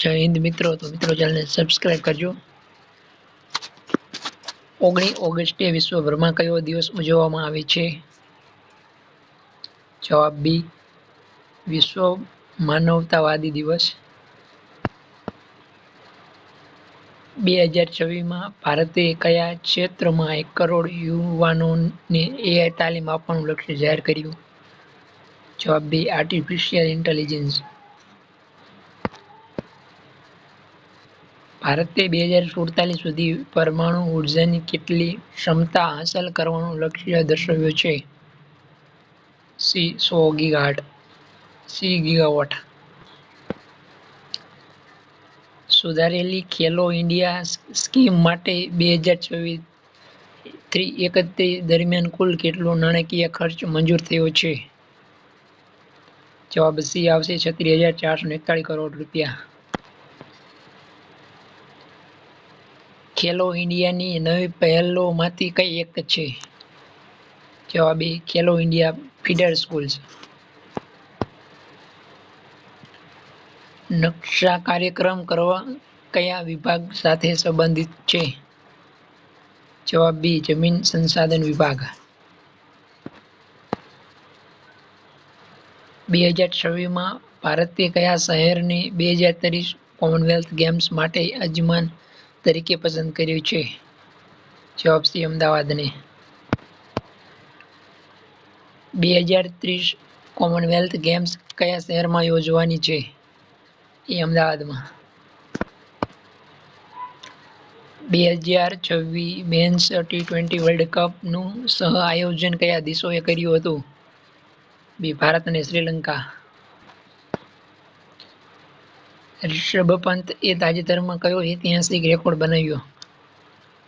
જય હિન્દ મિત્રો. તો મિત્રો ચેનલને સબસ્ક્રાઇબ કરજો. 19 ઓગસ્ટે વિશ્વભરમાં કયો દિવસ ઉજવવામાં આવે છે? જવાબ બી, વિશ્વ માનવતાવાદી દિવસ. 2026માં ભારતે કયા ક્ષેત્રમાં 1 કરોડ યુવાનોને AI તાલીમ આપવાનું લક્ષ્ય જાહેર કર્યું? જવાબ બી, આર્ટિફિશિયલ ઇન્ટેલિજન્સ. ભારતે 2047 સુધી પરમાણુ ઉર્જાની કેટલી ક્ષમતા હાંસલ કરવાનું લક્ષ્ય દર્શાવ્યું છે? C 100 gigawatt. સુધારેલી ખેલો ઇન્ડિયા સ્કીમ માટે 2024-31 દરમિયાન કુલ કેટલો નાણાકીય ખર્ચ મંજૂર થયો છે? જવાબ સી આવશે 36,441 કરોડ રૂપિયા. ખેલો ઇન્ડિયાની નવી પહેલોમાંથી કઈ એક છે? જવાબ એ, ખેલો ઇન્ડિયા ફીડર સ્કૂલ્સ. નકશા કાર્યક્રમ કયા વિભાગ સાથે સંબંધિત છે? જવાબ બી, જમીન સંસાધન વિભાગ. 2026માં ભારતે કયા શહેરને 2030 કોમનવેલ્થ ગેમ્સ માટે યજમાન તરીકે પસંદ કર્યું છે? જવાબ સી, અમદાવાદને. 2030 કોમનવેલ્થ ગેમ્સ કયા શહેરમાં યોજવાની છે? એ અમદાવાદમાં. 2026 મેન્સ T20 વર્લ્ડ કપનું સહ આયોજન કયા દેશોએ કર્યું હતું? બી, ભારત અને શ્રીલંકા. રિષભ પંતે તાજેતરમાં કયો ઐતિહાસિક રેકોર્ડ બનાવ્યો?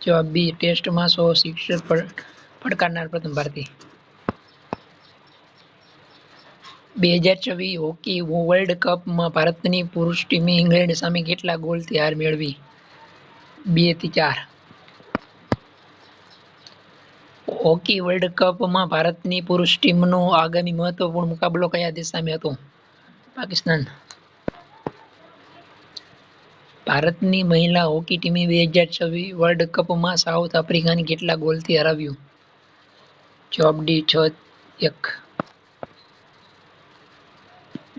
જવાબ બી, ટેસ્ટમાં 100 સિક્સર ફટકારનાર પ્રથમ ભારતીય. 2026 હોકી વર્લ્ડ કપમાં ભારતની પુરુષ ટીમે ઇંગ્લેન્ડ સામે કેટલા ગોલથી હાર મેળવી? 2-4. હોકી વર્લ્ડ કપમાં ભારતની પુરુષ ટીમનો આગામી મહત્વપૂર્ણ મુકાબલો કયા દેશ સામે હતો? પાકિસ્તાન. ભારતની મહિલા હોકી ટીમે 2026 વર્લ્ડ કપમાં સાઉથ આફ્રિકાને કેટલા ગોલથી હરાવ્યું? જવાબ ડી, 6-1.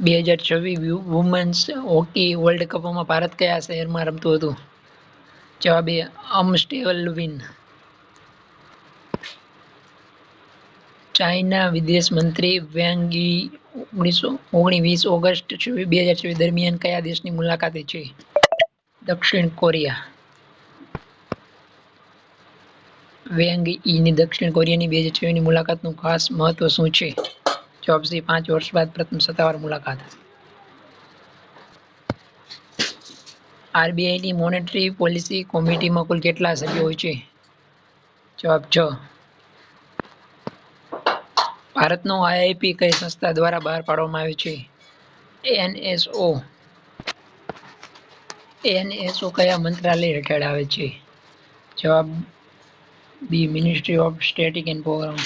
2026 વુમેન્સ હોકી વર્લ્ડ કપમાં ભારત કયા શહેરમાં રમતું હતું? જવાબ એ, અમસ્ટેલ્વિન. ચાઇના વિદેશ મંત્રી વેંગ યી 19 ઓગસ્ટ 2026 દરમિયાન કયા દેશની મુલાકાતે છે? દક્ષિણ કોરિયા. વેંગ યીની દક્ષિણ કોરિયાની 2026ની મુલાકાતનું ખાસ મહત્વ શું છે? જવાબ સી, 5 વર્ષ બાદ પ્રથમ સત્તાવાર મુલાકાત. આરબીઆઈની મોનેટરી પોલિસી કમિટીમાં કુલ કેટલા સભ્યો હોય છે? જવાબ 6. ભારતનો આઈઆઈપી કઈ સંસ્થા દ્વારા બહાર પાડવામાં આવ્યો છે? એનએસઓ. એનએસઓ કયા મંત્રાલય હેઠળ આવે છે? જવાબ B, ministry of static and programme.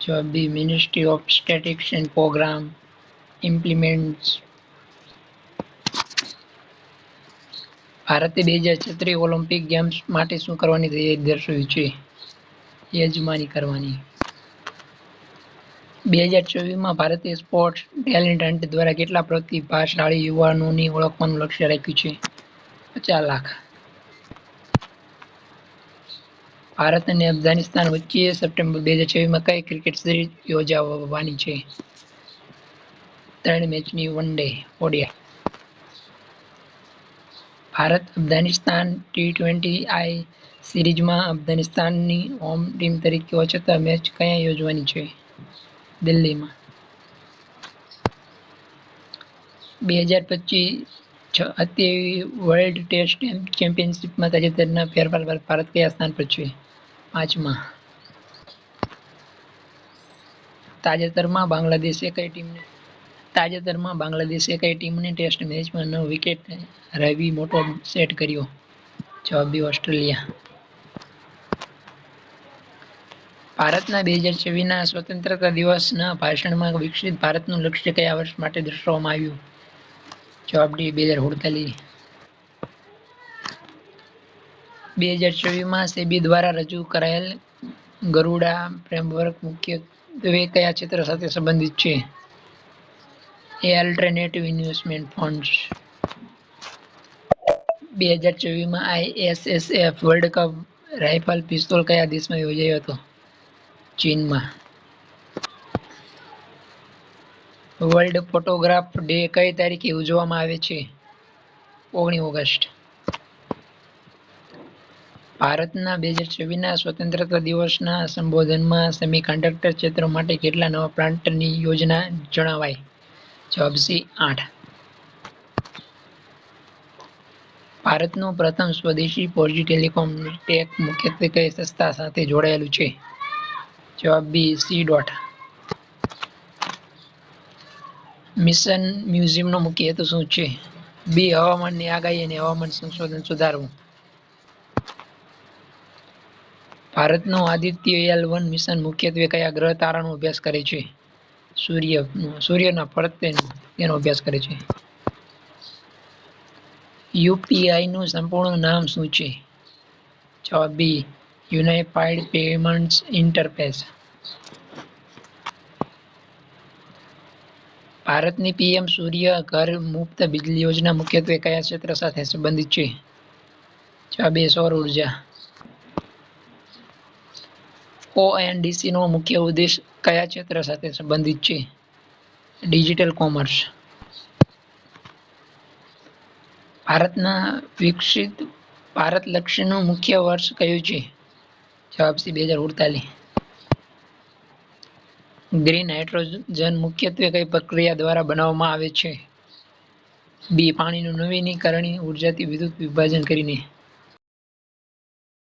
જવાબ B, ministry of statistics and programme implements. ભારતે 2036 ઓલિમ્પિક ગેમ્સ માટે શું કરવાની તૈયારી દર્શાવી છે? યજમાની કરવાની. 2024માં ભારતે સ્પોર્ટ્સ ટેલેન્ટ હન્ટ દ્વારા કેટલા પ્રતિભાશાળી યુવાનોને ઓળખવાનું લક્ષ્ય રાખ્યું છે? 50 લાખ. ભારત અને અફઘાનિસ્તાન વચ્ચે સપ્ટેમ્બર 2026માં કઈ ક્રિકેટ સિરીઝ યોજાવાની છે? 3 મેચની one day ODI. Bharat Afghanistan T20I સિરીઝમાં અફઘાનિસ્તાનની હોમ ટીમ તરીકે ઓચિંતી મેચ ક્યાં યોજવાની છે? દિલ્હીમાં. 2025 વર્લ્ડ ટેસ્ટ ચેમ્પિયનશિપમાં તાજેતરના ફેરફાર બાદ ભારત કયા સ્થાન પર છે? 5મા. તાજેતરમાં બાંગ્લાદેશે કઈ ટીમને ટેસ્ટ મેચમાં 9 વિકેટ હરાવી મોટો સેટ કર્યો? જવાબ બી, ઓસ્ટ્રેલિયા. ભારતના 2024ના સ્વતંત્રતા દિવસના ભાષણમાં વિકસિત ભારતનું લક્ષ્ય કયા વર્ષ માટે દર્શાવવામાં આવ્યું? જવાબ ડી 2048. 2024માં સેબી દ્વારા રજૂ કરાયેલ ગરુડા ફ્રેમવર્ક મુખ્યત્વે કયા ક્ષેત્ર સાથે સંબંધિત છે? A alternative investment funds. 2024માં ISSF world cup rifle pistol કયા દેશમાં યોજાયો હતો? ચીનમાં. વર્લ્ડ ફોટોગ્રાફ ડે કઈ તારીખે ઉજવવામાં આવે છે? 19 ઓગસ્ટ. ભારતના 2024ના સ્વતંત્રતા દિવસના સંબોધનમાં સેમિકન્ડક્ટર ક્ષેત્ર માટે કેટલા નવા પ્લાન્ટની યોજના જણાવાઈ? જવાબ સી 8. ભારતનું પ્રથમ સ્વદેશી 4G ટેલિકોમ ટેક મુખ્યત્વે કઈ સંસ્થા સાથે જોડાયેલું છે? જવાબ બી સી. મિશન મ્યુઝિયમનો મુખ્ય હેતુ શું છે? બી હવામાનની આગાહી અને હવામાન સંશોધન સુધારવું. ભારતનું આદિત્ય L1 મિશન મુખ્યત્વે કયા ગ્રહ તારાનો અભ્યાસ કરે છે? સૂર્યના ફરતે અભ્યાસ કરે છે. યુપીઆઈનું સંપૂર્ણ નામ શું છે? જવાબ બી યુનાઇફાઈડ પેમેન્ટ્સ ઇન્ટરફેસ. ભારતની પીએમ સૂર્ય ઘર મુફ્ત બિજલી યોજના મુખ્યત્વે કયા ક્ષેત્ર સાથે સંબંધિત છે? જવાબ એ સૌર ઉર્જા. ઓએનડીસીનો મુખ્ય ઉદ્દેશ કયા ક્ષેત્ર સાથે સંબંધિત છે? Digital commerce. ભારતના વિકસિત ભારત લક્ષ્યનું મુખ્ય વર્ષ કયું છે? જવાબ સી 2048. ગ્રીન હાઇડ્રોજન મુખ્યત્વે કઈ પ્રક્રિયા દ્વારા બનાવવામાં આવે છે? બી પાણીનું નવીનીકરણીય ઉર્જાથી વિદ્યુત વિભાજન કરીને.